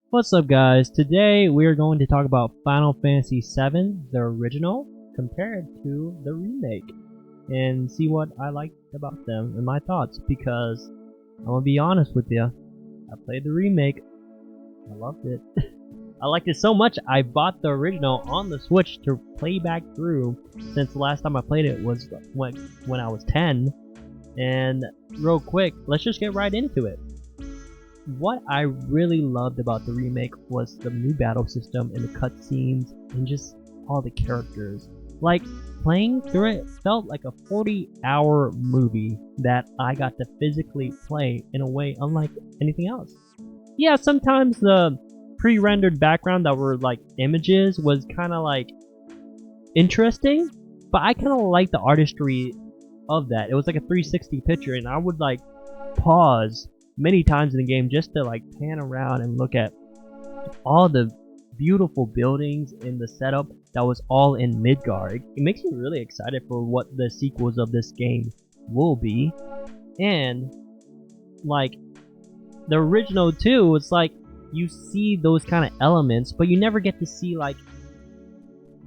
What's up, guys? Today we are going to talk about Final Fantasy VII, the original, compared to the remake, and see what I liked about them and my thoughts, because I'm gonna be honest with you, I played the remake, I loved it. I liked it so much I bought the original on the Switch to play back through, since the last time I played it was when I was 10, and real quick, let's just get right into it. What I really loved about the remake was the new battle system and the cutscenes and just all the characters. Like, playing through it felt like a 40-hour movie that I got to physically play in a way unlike anything else. Yeah, sometimes the pre-rendered background that were like images was kind of like interesting, but I kind of liked the artistry of that. It was like a 360 picture, and I would like pause many times in the game just to like pan around and look at all the beautiful buildings in the setup that was all in Midgar. It makes me really excited for what the sequels of this game will be. And like the original too, it's like you see those kind of elements, but you never get to see like,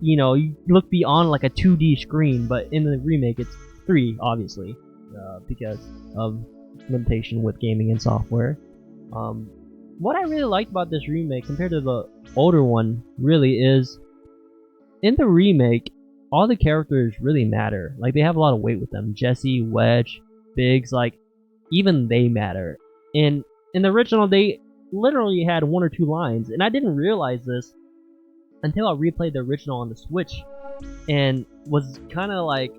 you know, you look beyond like a 2D screen. But in the remake it's 3, obviously, because of limitation with gaming and software. What I really liked about this remake compared to the older one really is, in the remake, all the characters really matter. Like, they have a lot of weight with them. Jesse, Wedge, Biggs, like, even they matter. And in the original, they literally had 1 or 2 lines, and I didn't realize this until I replayed the original on the Switch, and was kind of like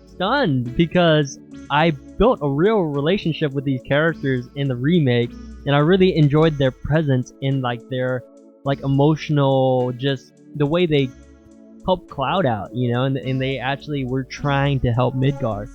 stunned because I built a real relationship with these characters in the remake, and I really enjoyed their presence in like their like emotional, just the way they helped Cloud out, you know, and they actually were trying to help Midgar.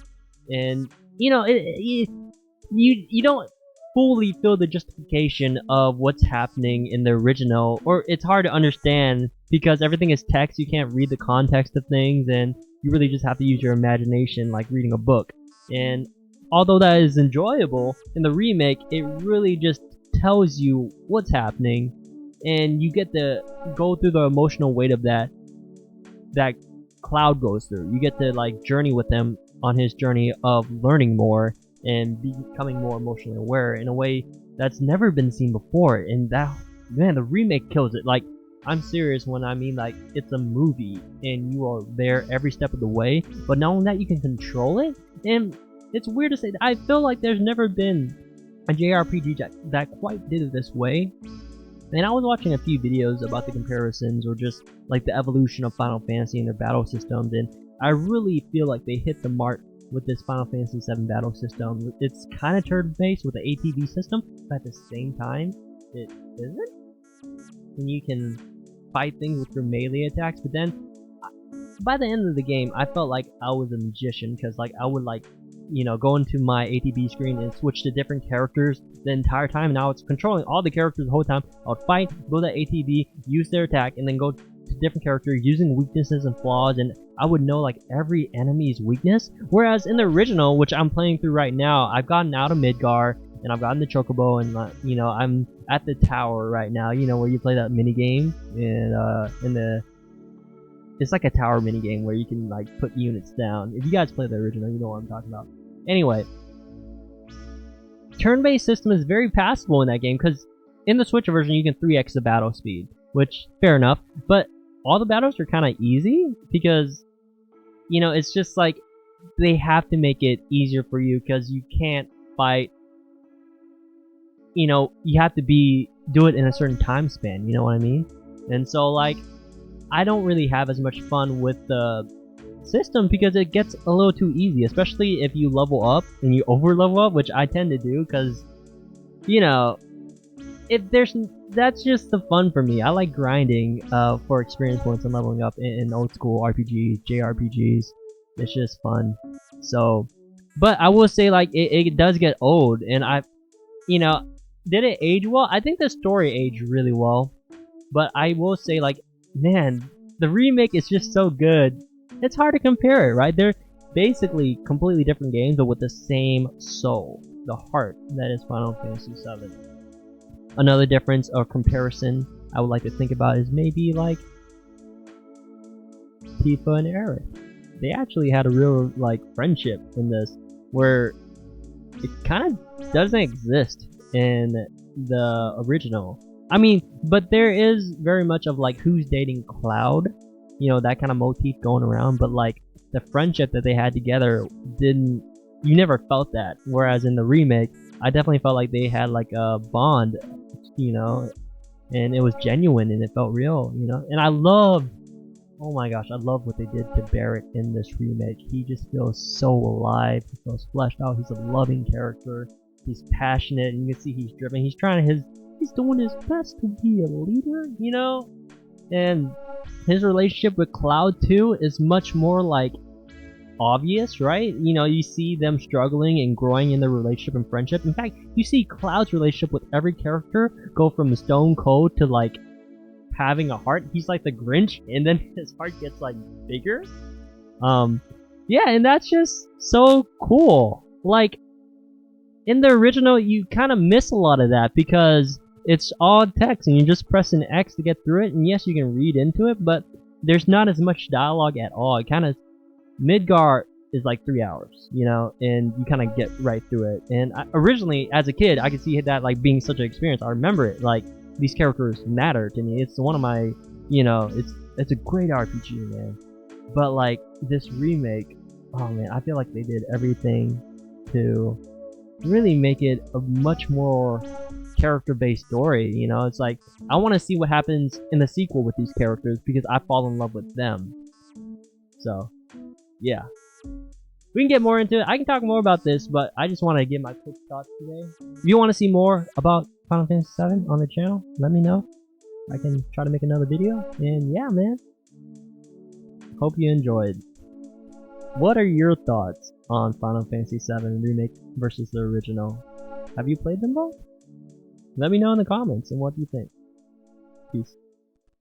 And you know, you don't fully feel the justification of what's happening in the original, or it's hard to understand because everything is text. You can't read the context of things, and you really just have to use your imagination like reading a book. And although that is enjoyable, in the remake it really just tells you what's happening, and you get to go through the emotional weight of that Cloud goes through. You get to like journey with him on his journey of learning more and becoming more emotionally aware in a way that's never been seen before. And that, man, the remake kills it. Like, I'm serious when I mean like it's a movie and you are there every step of the way, but not only that, you can control it. And it's weird to say that I feel like there's never been a JRPG that quite did it this way. And I was watching a few videos about the comparisons or just like the evolution of Final Fantasy and their battle systems, and I really feel like they hit the mark with this Final Fantasy VII battle system. It's kind of turn-based with the ATB system, but at the same time, it isn't. And you can fight things with your melee attacks, but then by the end of the game, I felt like I was a magician, because like I would like, you know, go into my ATB screen and switch to different characters the entire time. Now it's controlling all the characters the whole time. I would fight, go to ATB, use their attack, and then go to different characters using weaknesses and flaws, and I would know like every enemy's weakness. Whereas in the original, which I'm playing through right now, I've gotten out of Midgar, and I've gotten the Chocobo, and you know, I'm at the tower right now, you know, where you play that mini game, and in the, it's like a tower mini game where you can like put units down. If you guys play the original, you know what I'm talking about. Anyway, turn-based system is very passable in that game, because in the Switch version you can 3x the battle speed, which fair enough, but all the battles are kind of easy because, you know, it's just like they have to make it easier for you because you can't fight, you know, you have to do it in a certain time span, you know what I mean? And so like I don't really have as much fun with the system because it gets a little too easy, especially if you level up and you over level up, which I tend to do because, you know, that's just the fun for me. I like grinding for experience points and leveling up in old school RPGs, JRPGs. It's just fun. So, but I will say like it does get old, and you know, did it age well? I think the story aged really well, but I will say like, man, the remake is just so good. It's hard to compare it, right? They're basically completely different games, but with the same soul, the heart that is Final Fantasy VII. Another difference or comparison I would like to think about is maybe like Tifa and Aerith. They actually had a real like friendship in this, where it kind of doesn't exist in the original. I mean, but there is very much of like who's dating Cloud, you know, that kind of motif going around, but like the friendship that they had together didn't, you never felt that. Whereas in the remake, I definitely felt like they had like a bond, you know, and it was genuine and it felt real, you know. And I love, oh my gosh, I love what they did to Barrett in this remake. He just feels so alive. He feels fleshed out. He's a loving character. He's passionate, and you can see he's driven. He's he's doing his best to be a leader, you know. And his relationship with Cloud too is much more like obvious, right? You know, you see them struggling and growing in their relationship and friendship. In fact, you see Cloud's relationship with every character go from stone cold to like having a heart. He's like the Grinch, and then his heart gets like bigger. Yeah, and that's just so cool. Like in the original, you kind of miss a lot of that because it's all text and you just press an X to get through it. And yes, you can read into it, but there's not as much dialogue at all. It kind of, Midgar is like 3 hours, you know, and you kind of get right through it. And originally, as a kid, I could see that like being such an experience. I remember it, like these characters matter to me. It's one of my, you know, it's a great RPG, man. But like this remake, oh man, I feel like they did everything to really make it a much more character-based story. You know, it's like I want to see what happens in the sequel with these characters because I fall in love with them. So yeah, we can get more into it. I can talk more about this, but I just want to give my quick thoughts today. If you want to see more about Final Fantasy VII on the channel, let me know. I can try to make another video. And yeah, man, hope you enjoyed. What are your thoughts on Final Fantasy VII Remake versus the original? Have you played them both? Let me know in the comments and what you think. Peace.